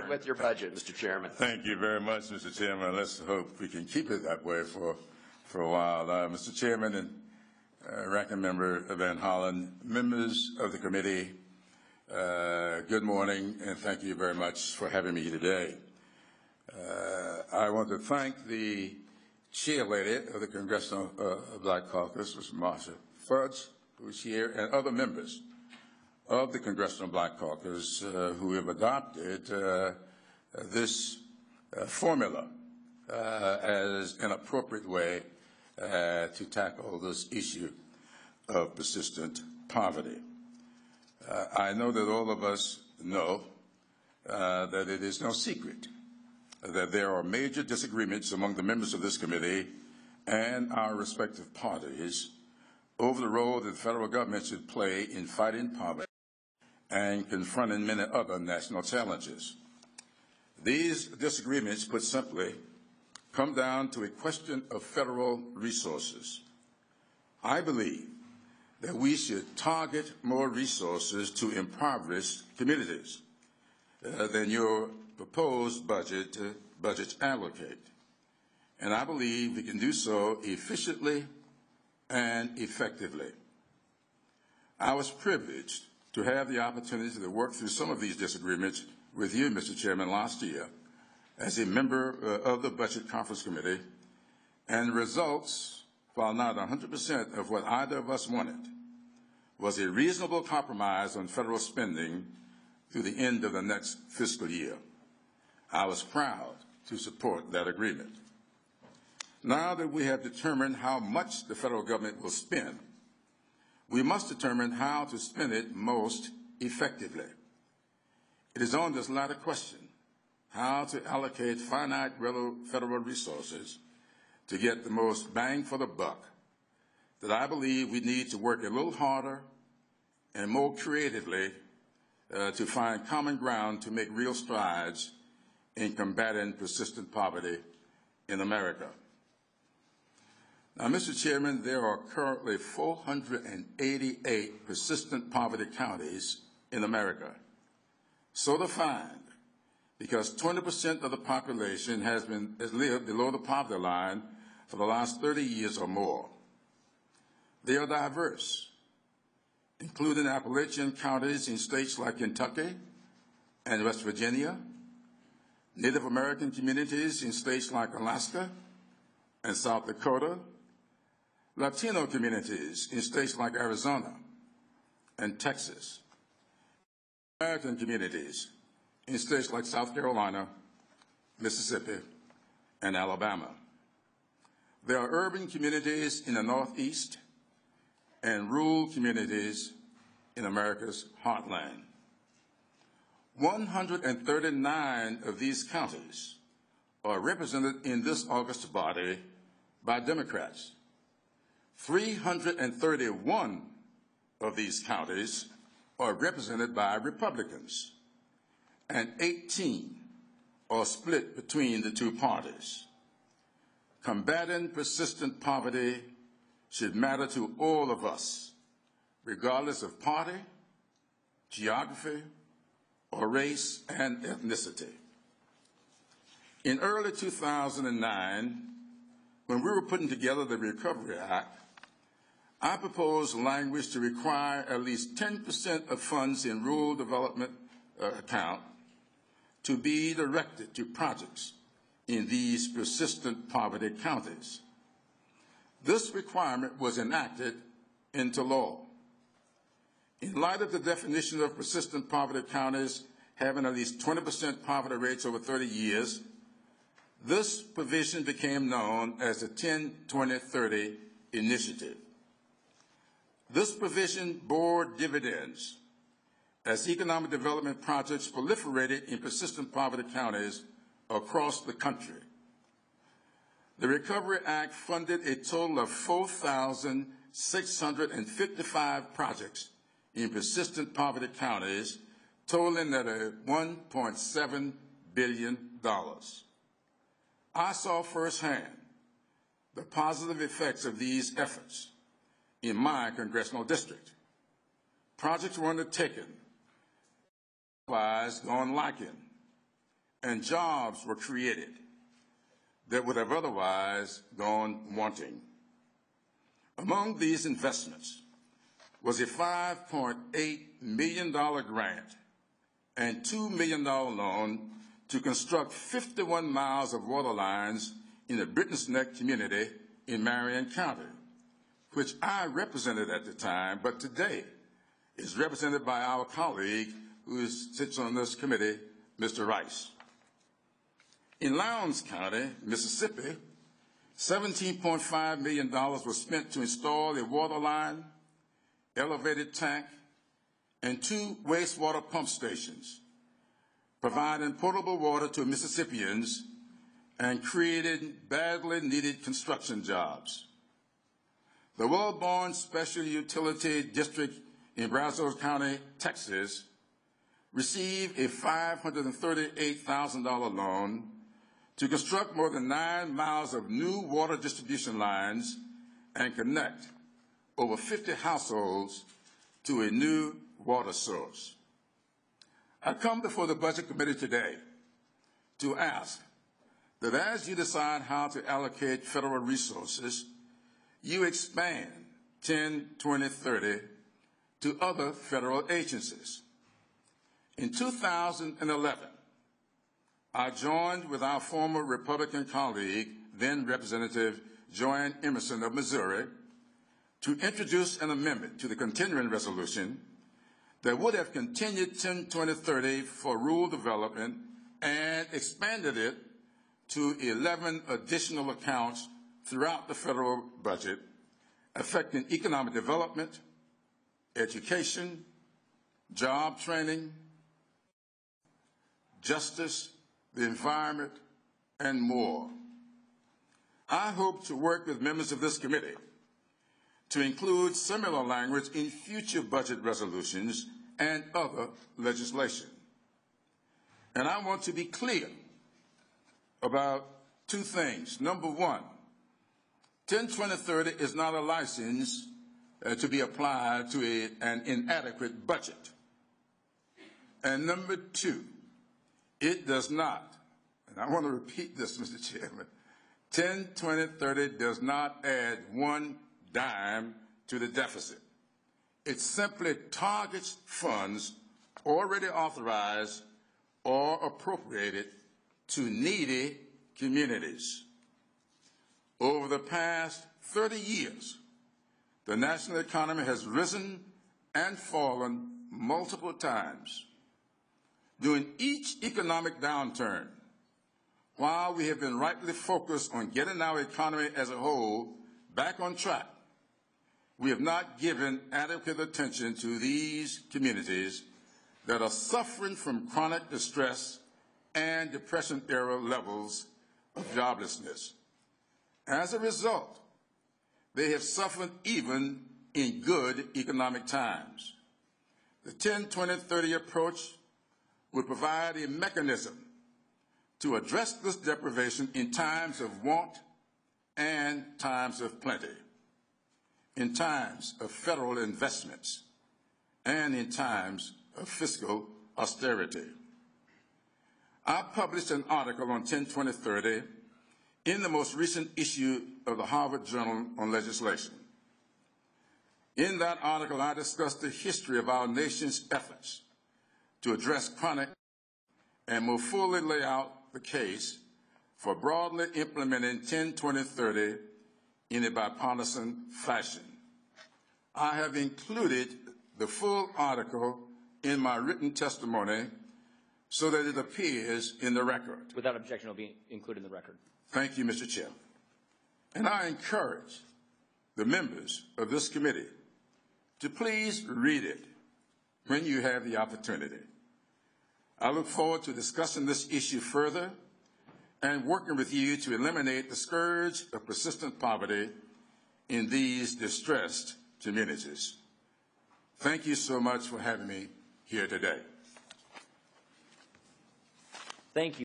with your budget, Mr. Chairman. Thank you very much, Mr. Chairman. Let's hope we can keep it that way for a while. Mr. Chairman and Ranking Member Van Hollen, members of the committee, good morning, and thank you very much for having me today. I want to thank the chairlady of the Congressional Black Caucus, Ms. Marsha Fudge, who's here, and other members of the Congressional Black Caucus who have adopted this formula as an appropriate way to tackle this issue of persistent poverty. I know that all of us know that it is no secret that there are major disagreements among the members of this committee and our respective parties over the role that the federal government should play in fighting poverty and confronting many other national challenges. These disagreements, put simply, come down to a question of federal resources. I believe that we should target more resources to impoverished communities than your proposed budgets allocate. And I believe we can do so efficiently and effectively. I was privileged to have the opportunity to work through some of these disagreements with you, Mr. Chairman, last year as a member of the Budget Conference Committee, and the results, while not 100% of what either of us wanted, was a reasonable compromise on federal spending through the end of the next fiscal year. I was proud to support that agreement. Now that we have determined how much the federal government will spend, we must determine how to spend it most effectively. It is on this latter question, how to allocate finite federal resources to get the most bang for the buck, that I believe we need to work a little harder and more creatively to find common ground to make real strides in combating persistent poverty in America. Now, Mr. Chairman, there are currently 488 persistent poverty counties in America, so defined because 20% of the population has lived below the poverty line for the last 30 years or more. They are diverse, including Appalachian counties in states like Kentucky and West Virginia, Native American communities in states like Alaska and South Dakota, Latino communities in states like Arizona and Texas, American communities in states like South Carolina, Mississippi, and Alabama. There are urban communities in the Northeast and rural communities in America's heartland. 139 of these counties are represented in this august body by Democrats. 331 of these counties are represented by Republicans, and 18 are split between the two parties. Combating persistent poverty should matter to all of us, regardless of party, geography, or race and ethnicity. In early 2009, when we were putting together the Recovery Act, I proposed language to require at least 10% of funds in rural development account to be directed to projects in these persistent poverty counties. This requirement was enacted into law. In light of the definition of persistent poverty counties having at least 20% poverty rates over 30 years, this provision became known as the 10-20-30 initiative. This provision bore dividends as economic development projects proliferated in persistent poverty counties across the country. The Recovery Act funded a total of 4,655 projects in persistent poverty counties, totaling at $1.7 billion. I saw firsthand the positive effects of these efforts in my congressional district. Projects were undertaken, otherwise gone lacking, and jobs were created that would have otherwise gone wanting. Among these investments was a $5.8 million grant and $2 million loan to construct 51 miles of water lines in the Britten's Neck community in Marion County, which I represented at the time, but today is represented by our colleague who sits on this committee, Mr. Rice. In Lowndes County, Mississippi, $17.5 million was spent to install a water line, elevated tank, and 2 wastewater pump stations, providing potable water to Mississippians and creating badly needed construction jobs. The Wellborn Special Utility District in Brazos County, Texas, received a $538,000 loan to construct more than 9 miles of new water distribution lines and connect over 50 households to a new water source. I come before the Budget Committee today to ask that as you decide how to allocate federal resources, you expand 10, 20, 30 to other federal agencies. In 2011, I joined with our former Republican colleague, then Representative Joanne Emerson of Missouri, to introduce an amendment to the continuing resolution that would have continued 10, 20, 30 for rural development and expanded it to 11 additional accounts throughout the federal budget, affecting economic development, education, job training, justice, the environment, and more. I hope to work with members of this committee to include similar language in future budget resolutions and other legislation. And I want to be clear about 2 things. Number 1, 10, 20, 30 is not a license to be applied to an inadequate budget. And number 2, it does not, and I want to repeat this, Mr. Chairman, 10, 20, 30 does not add 1 dime to the deficit. It simply targets funds already authorized or appropriated to needy communities. Over the past 30 years, the national economy has risen and fallen multiple times. During each economic downturn, while we have been rightly focused on getting our economy as a whole back on track, we have not given adequate attention to these communities that are suffering from chronic distress and Depression-era levels of joblessness. As a result, they have suffered even in good economic times. The 10, 20, 30 approach would provide a mechanism to address this deprivation in times of want and times of plenty, in times of federal investments, and in times of fiscal austerity. I published an article on 10, 20, 30 in the most recent issue of the Harvard Journal on Legislation. In that article, I discussed the history of our nation's efforts to address chronic and more fully lay out the case for broadly implementing 10, 20, 30 in a bipartisan fashion. I have included the full article in my written testimony so that it appears in the record. Without objection, it will be included in the record. Thank you, Mr. Chair. And I encourage the members of this committee to please read it when you have the opportunity. I look forward to discussing this issue further and working with you to eliminate the scourge of persistent poverty in these distressed communities. Thank you so much for having me here today. Thank you.